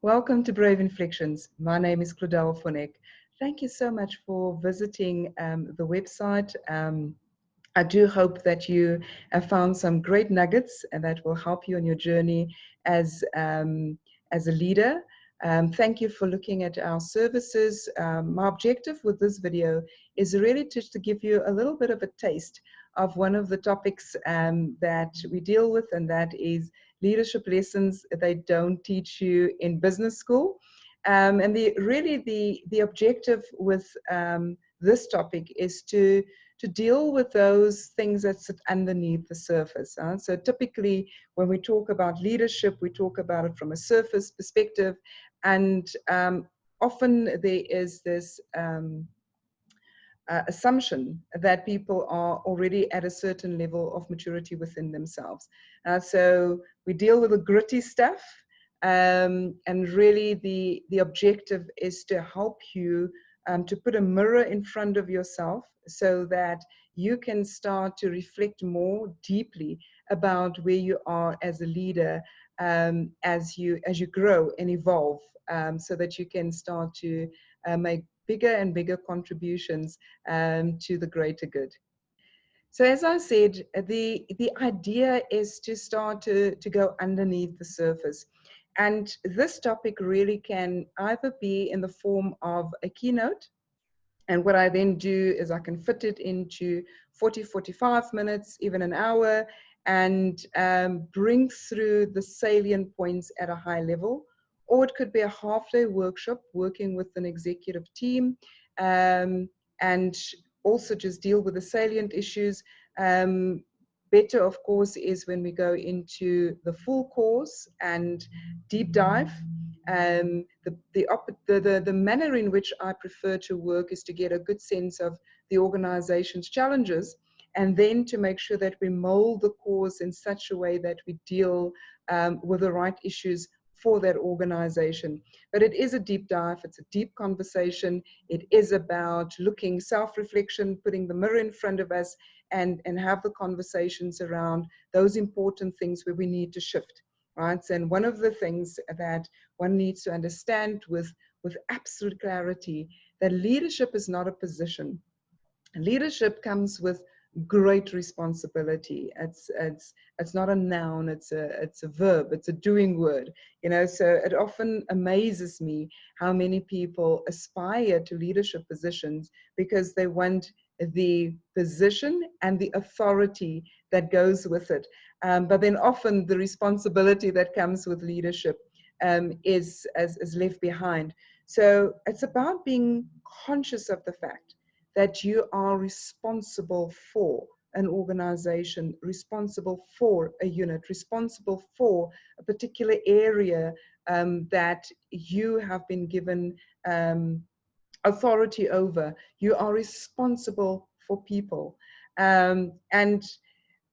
Welcome to Brave Inflections. My name is Claudelle. Thank you so much for visiting the website. I do hope that you have found some great nuggets and that will help you on your journey as a leader. Thank you for looking at our services. My objective with this video is really just to give you a little bit of a taste of one of the topics that we deal with, and that is leadership lessons they don't teach you in business school. And the objective with this topic is to deal with those things that sit underneath the surface. So typically when we talk about leadership, we talk about it from a surface perspective, and often there is this assumption that people are already at a certain level of maturity within themselves. So we deal with the gritty stuff, and really the objective is to help you to put a mirror in front of yourself so that you can start to reflect more deeply about where you are as a leader, as you grow and evolve, so that you can start to make bigger and bigger contributions to the greater good. So as I said, the idea is to start to go underneath the surface. And this topic really can either be in the form of a keynote, and what I then do is I can fit it into 40, 45 minutes, even an hour, and bring through the salient points at a high level. Or it could be a half-day workshop working with an executive team, and also just deal with the salient issues. Better, of course, is when we go into the full course and deep dive. The manner in which I prefer to work is to get a good sense of the organization's challenges, and then to make sure that we mold the course in such a way that we deal with the right issues for that organization. But it is a deep dive, it's a deep conversation. It is about looking, self-reflection, putting the mirror in front of us, and have the conversations around those important things where we need to shift. Right? And one of the things that one needs to understand with absolute clarity, that leadership is not a position. Leadership comes with great responsibility. It's not a noun, it's a verb, it's a doing word. So it often amazes me how many people aspire to leadership positions because they want the position and the authority that goes with it. But then often the responsibility that comes with leadership is left behind. So it's about being conscious of the fact that you are responsible for an organization, responsible for a unit, responsible for a particular area that you have been given authority over. You are responsible for people. And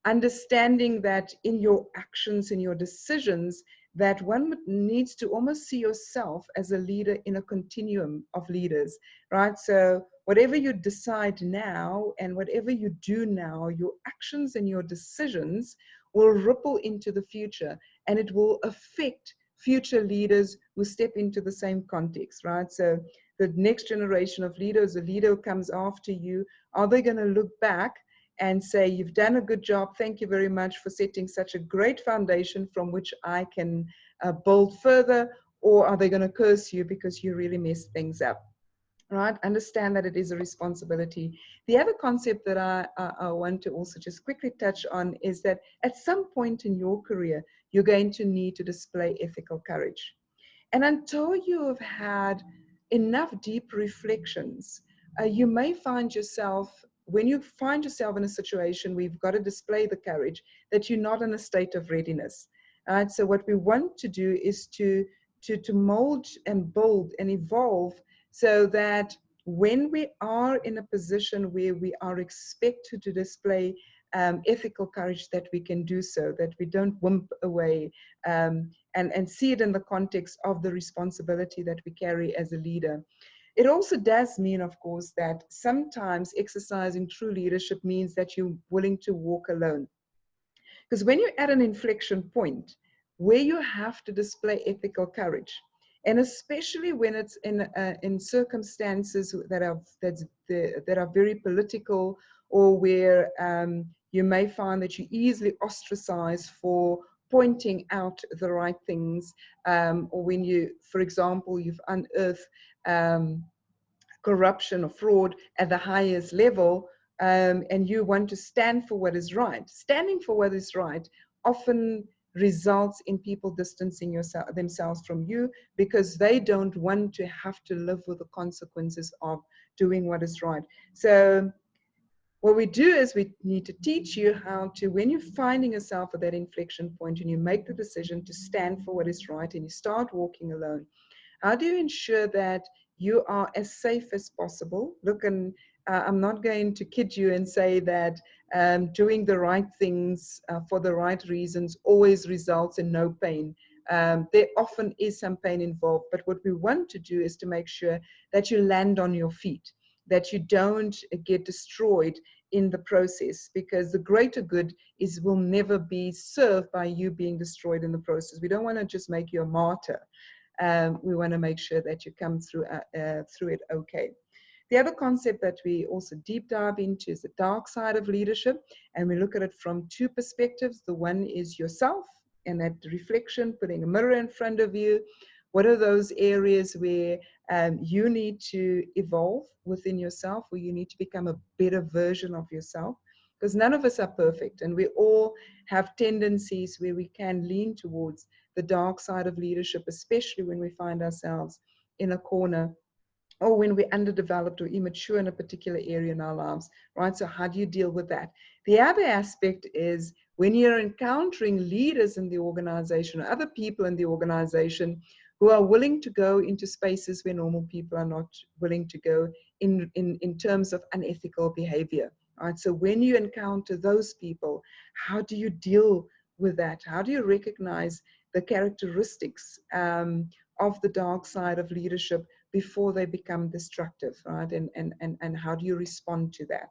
understanding that in your actions, in your decisions, that one needs to almost see yourself as a leader in a continuum of leaders, right? So whatever you decide now and whatever you do now, your actions and your decisions will ripple into the future, and it will affect future leaders who step into the same context, right? So the next generation of leaders, a leader who comes after you, are they going to look back and say, you've done a good job, thank you very much for setting such a great foundation from which I can build further? Or are they going to curse you because you really messed things up? Right? Understand that it is a responsibility. The other concept that I want to also just quickly touch on is that at some point in your career, you're going to need to display ethical courage. And until you have had enough deep reflections, you may find yourself, when you find yourself in a situation where you've got to display the courage, that you're not in a state of readiness. So what we want to do is to mold and build and evolve so that when we are in a position where we are expected to display ethical courage, that we can do so, that we don't wimp away, and see it in the context of the responsibility that we carry as a leader. It also does mean, of course, that sometimes exercising true leadership means that you're willing to walk alone. Because when you're at an inflection point where you have to display ethical courage, And especially when it's in circumstances that are very political, or where you may find that you easily ostracize for pointing out the right things, or when you, for example, you've unearthed corruption or fraud at the highest level, and you want to stand for what is right. Standing for what is right often results in people distancing themselves from you, because they don't want to have to live with the consequences of doing what is right. So what we do is we need to teach you how to, when you're finding yourself at that inflection point and you make the decision to stand for what is right and you start walking alone, how do you ensure that you are as safe as possible? Look, and I'm not going to kid you and say that doing the right things for the right reasons always results in no pain. There often is some pain involved, but what we want to do is to make sure that you land on your feet, that you don't get destroyed in the process, because the greater good will never be served by you being destroyed in the process. We don't want to just make you a martyr. We want to make sure that you come through it okay. The other concept that we also deep dive into is the dark side of leadership, and we look at it from two perspectives. The one is yourself, and that reflection, putting a mirror in front of you. What are those areas where you need to evolve within yourself, where you need to become a better version of yourself? Because none of us are perfect, and we all have tendencies where we can lean towards the dark side of leadership, especially when we find ourselves in a corner, or when we're underdeveloped or immature in a particular area in our lives, right? So how do you deal with that? The other aspect is when you're encountering leaders in the organization or other people in the organization who are willing to go into spaces where normal people are not willing to go in terms of unethical behavior, right? So when you encounter those people, how do you deal with that? How do you recognize the characteristics of the dark side of leadership before they become destructive, right? And how do you respond to that?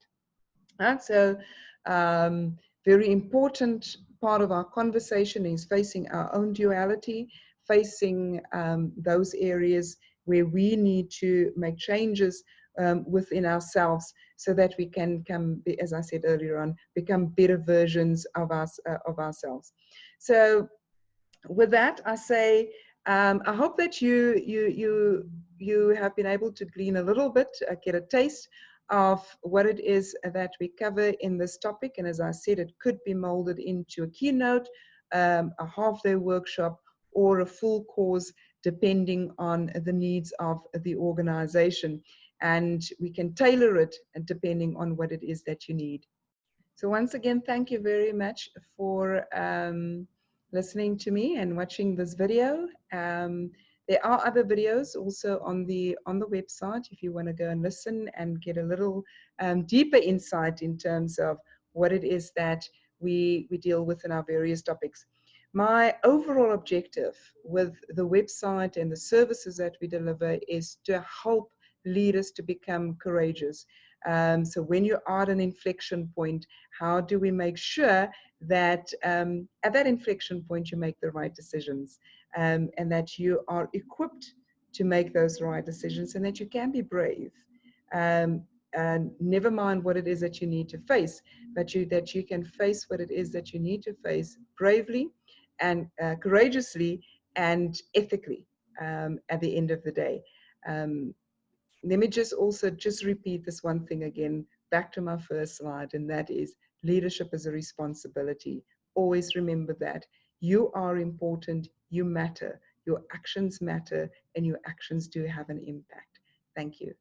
And so very important part of our conversation is facing our own duality, facing those areas where we need to make changes within ourselves, so that we can come, as I said earlier on, become better versions of us of ourselves. So with that, I say, I hope that you have been able to glean a little bit, get a taste of what it is that we cover in this topic. And as I said, it could be molded into a keynote, a half-day workshop, or a full course, depending on the needs of the organization. And we can tailor it depending on what it is that you need. So once again, thank you very much for listening to me and watching this video. There are other videos also on the website if you want to go and listen and get a little deeper insight in terms of what it is that we deal with in our various topics. My overall objective with the website and the services that we deliver is to help leaders to become courageous. So when you are at an inflection point, how do we make sure that at that inflection point you make the right decisions, and that you are equipped to make those right decisions, and that you can be brave, and never mind what it is that you need to face, but that you can face what it is that you need to face bravely and courageously and ethically at the end of the day. Let me just repeat this one thing again, back to my first slide, and that is leadership is a responsibility. Always remember that. You are important, you matter, your actions matter, and your actions do have an impact. Thank you.